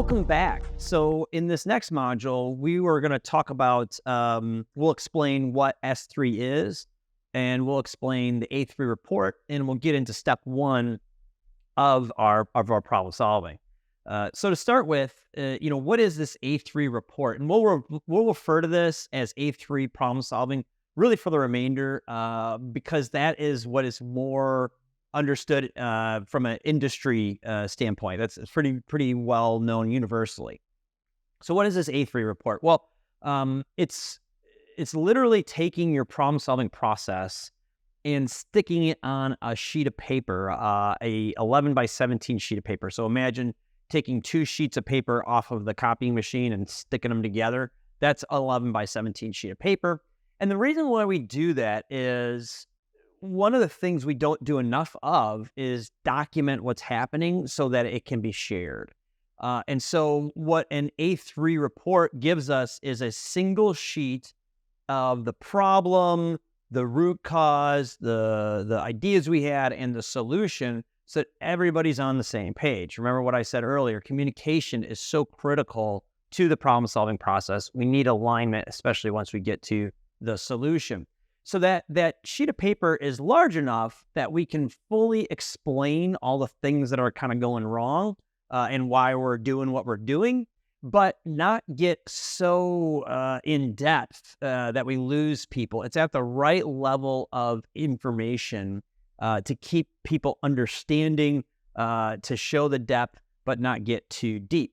Welcome back. So in this next module, we were going to talk about, we'll explain what S3 is, and we'll explain the A3 report, and we'll get into step one of our problem solving. So to start with, what is this A3 report? And we'll refer to this as A3 problem solving really for the remainder, because that is what is more understood from an industry standpoint. That's pretty well known universally. So what is this A3 report? Well, it's literally taking your problem solving process and sticking it on a sheet of paper, a 11 by 17 sheet of paper. So imagine taking two sheets of paper off of the copying machine and sticking them together. That's 11 by 17 sheet of paper. And the reason why we do that is one of the things we don't do enough of is document what's happening so that it can be shared. And so what an A3 report gives us is a single sheet of the problem, the root cause, the ideas we had, and the solution, so that everybody's on the same page. Remember what I said earlier, communication is so critical to the problem-solving process. We need alignment, especially once we get to the solution. So that sheet of paper is large enough that we can fully explain all the things that are kind of going wrong and why we're doing what we're doing, but not get so in depth that we lose people. It's at the right level of information to keep people understanding, to show the depth, but not get too deep.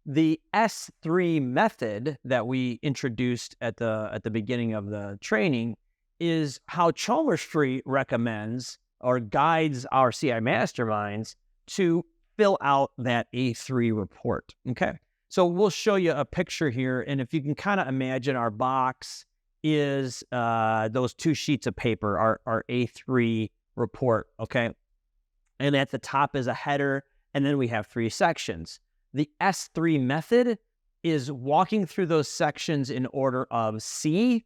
The S3 method that we introduced at the beginning of the training is how Chalmers Street recommends or guides our CI masterminds to fill out that A3 report. Okay, so we'll show you a picture here, and if you can kind of imagine, our box is those two sheets of paper, our A3 report. Okay, and at the top is a header, and then we have three sections. The S3 method is walking through those sections in order of C.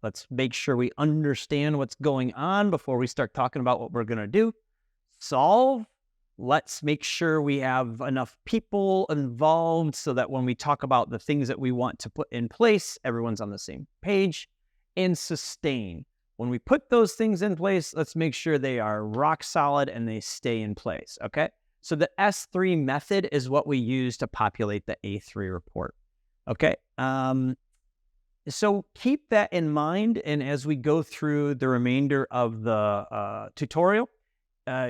Let's make sure we understand what's going on before we start talking about what we're going to do. Solve. Let's make sure we have enough people involved so that when we talk about the things that we want to put in place, everyone's on the same page. And sustain. When we put those things in place, let's make sure they are rock solid and they stay in place. Okay. So the S3 method is what we use to populate the A3 report. Okay. So keep that in mind, and as we go through the remainder of the tutorial,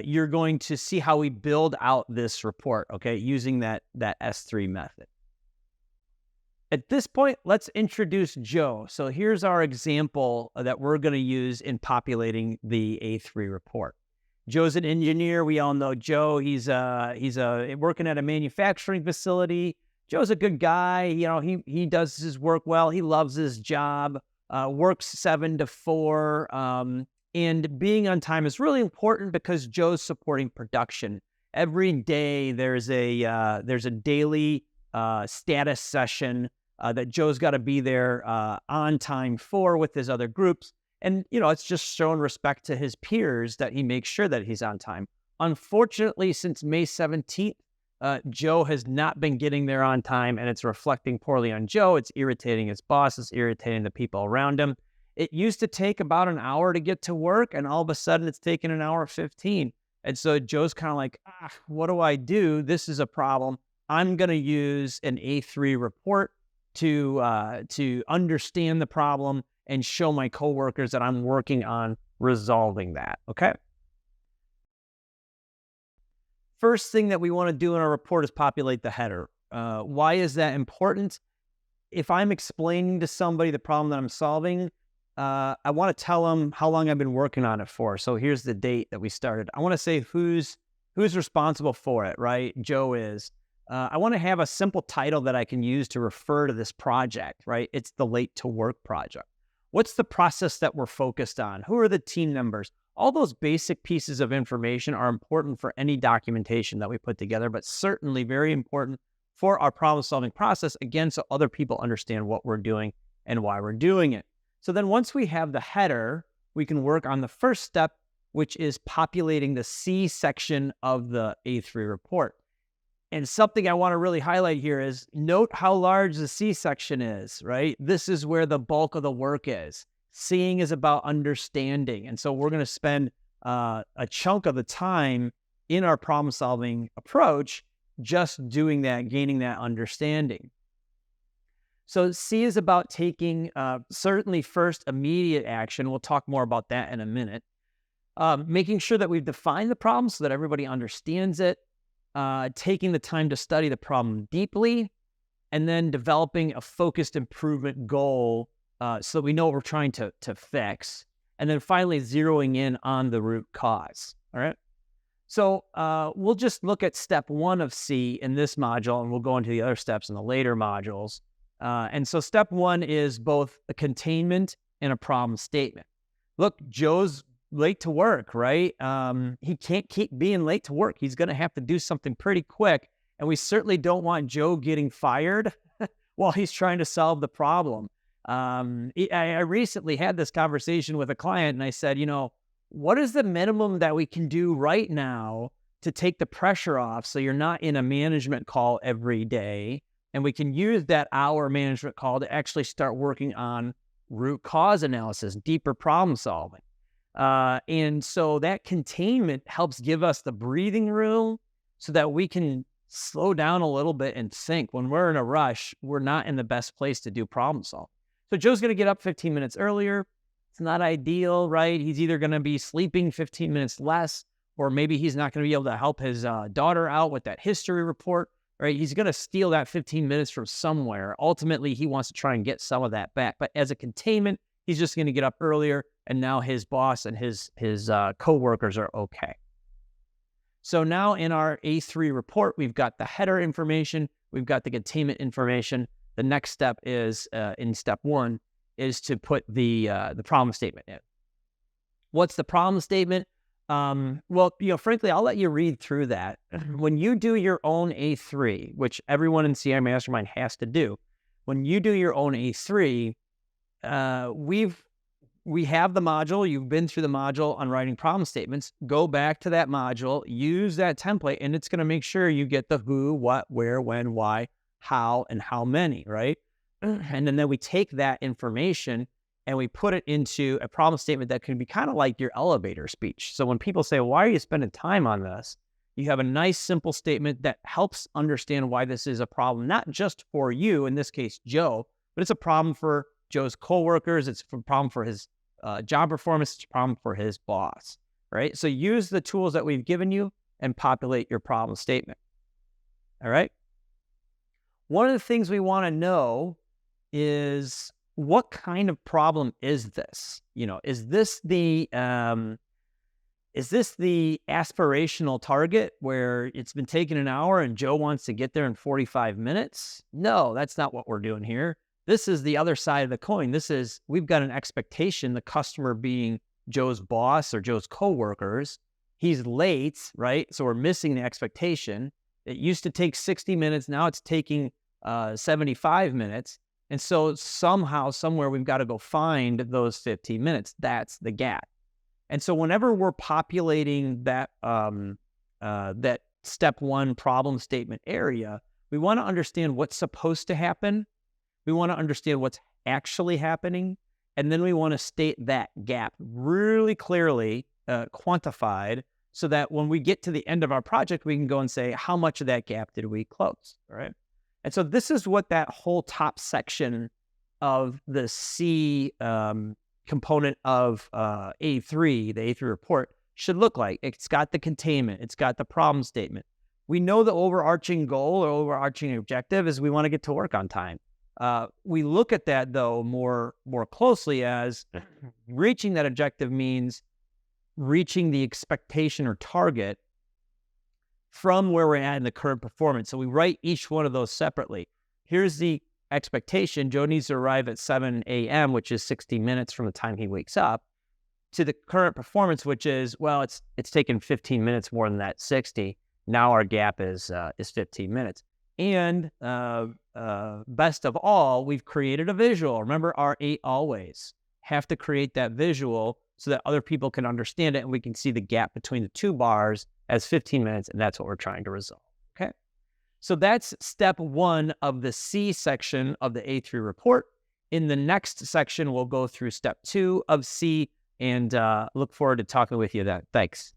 you're going to see how we build out this report, okay, using that S3 method. At this point, let's introduce Joe. So here's our example that we're going to use in populating the A3 report. Joe's an engineer. We all know Joe. He's working at a manufacturing facility. Joe's a good guy. He does his work well. He loves his job, works 7 to 4. And being on time is really important because Joe's supporting production. Every day there's a daily status session that Joe's got to be there on time for with his other groups. And, it's just showing respect to his peers that he makes sure that he's on time. Unfortunately, since May 17th, Joe has not been getting there on time, and it's reflecting poorly on Joe. It's irritating his boss. It's irritating the people around him. It used to take about an hour to get to work, and all of a sudden it's taking an hour 15. And so Joe's kind of like, what do I do? This is a problem. I'm going to use an A3 report to understand the problem and show my coworkers that I'm working on resolving that, okay? First thing that we want to do in our report is populate the header. Why is that important? If I'm explaining to somebody the problem that I'm solving, I want to tell them how long I've been working on it for. So here's the date that we started. I want to say who's responsible for it, right? Joe is. I want to have a simple title that I can use to refer to this project, right? It's the Late to Work project. What's the process that we're focused on? Who are the team members? All those basic pieces of information are important for any documentation that we put together, but certainly very important for our problem-solving process, again, so other people understand what we're doing and why we're doing it. So then once we have the header, we can work on the first step, which is populating the C section of the A3 report. And something I want to really highlight here is note how large the C section is, right? This is where the bulk of the work is. Seeing is about understanding. And so we're going to spend a chunk of the time in our problem-solving approach just doing that, gaining that understanding. So C is about taking certainly first immediate action. We'll talk more about that in a minute. Making sure that we've defined the problem so that everybody understands it. Taking the time to study the problem deeply, and then developing a focused improvement goal so that we know what we're trying to fix. And then finally zeroing in on the root cause. All right. So we'll just look at step 1 of C in this module, and we'll go into the other steps in the later modules. And so step 1 is both a containment and a problem statement. Look, Joe's late to work, right? He can't keep being late to work. He's going to have to do something pretty quick. And we certainly don't want Joe getting fired while he's trying to solve the problem. I recently had this conversation with a client, and I said, what is the minimum that we can do right now to take the pressure off so you're not in a management call every day? And we can use that hour management call to actually start working on root cause analysis, deeper problem solving. And so that containment helps give us the breathing room so that we can slow down a little bit and think. When we're in a rush, we're not in the best place to do problem solving. So Joe's going to get up 15 minutes earlier. It's not ideal, right? He's either going to be sleeping 15 minutes less, or maybe he's not going to be able to help his daughter out with that history report, right? He's going to steal that 15 minutes from somewhere. Ultimately, he wants to try and get some of that back. But as a containment, he's just going to get up earlier, and now his boss and his coworkers are okay. So now in our A3 report, we've got the header information, we've got the containment information. The next step is, in step 1, is to put the problem statement in. What's the problem statement? Well, frankly, I'll let you read through that. When you do your own A3, which everyone in CI Mastermind has to do, when you do your own A3, we have the module. You've been through the module on writing problem statements. Go back to that module, use that template, and it's going to make sure you get the who, what, where, when, why, how, and how many, right? And then we take that information and we put it into a problem statement that can be kind of like your elevator speech. So when people say, why are you spending time on this? You have a nice, simple statement that helps understand why this is a problem, not just for you, in this case, Joe, but it's a problem for Joe's coworkers. It's a problem for his job performance. It's a problem for his boss, right? So use the tools that we've given you and populate your problem statement. All right. One of the things we want to know is, what kind of problem is this? Is this the aspirational target where it's been taking an hour and Joe wants to get there in 45 minutes? No, that's not what we're doing here. This is the other side of the coin. We've got an expectation, the customer being Joe's boss or Joe's coworkers. He's late, right? So we're missing the expectation. It used to take 60 minutes. Now it's taking 75 minutes. And so somehow, somewhere, we've got to go find those 15 minutes. That's the gap. And so whenever we're populating that that step 1 problem statement area, we want to understand what's supposed to happen. We want to understand what's actually happening. And then we want to state that gap really clearly, quantified, so that when we get to the end of our project, we can go and say, how much of that gap did we close, all right? And so this is what that whole top section of the C component of A3, the A3 report, should look like. It's got the containment. It's got the problem statement. We know the overarching goal or overarching objective is we want to get to work on time. We look at that, though, more closely as reaching that objective means reaching the expectation or target from where we're at in the current performance. So we write each one of those separately. Here's the expectation. Joe needs to arrive at 7 a.m., which is 60 minutes from the time he wakes up, to the current performance, which is, well, it's taken 15 minutes more than that 60. Now our gap is 15 minutes. And best of all, we've created a visual. Remember our 8 always. Have to create that visual so that other people can understand it and we can see the gap between the 2 bars as 15 minutes, and that's what we're trying to resolve, okay? So that's step one of the C section of the A3 report. In the next section, we'll go through step two of C, and look forward to talking with you then. Thanks.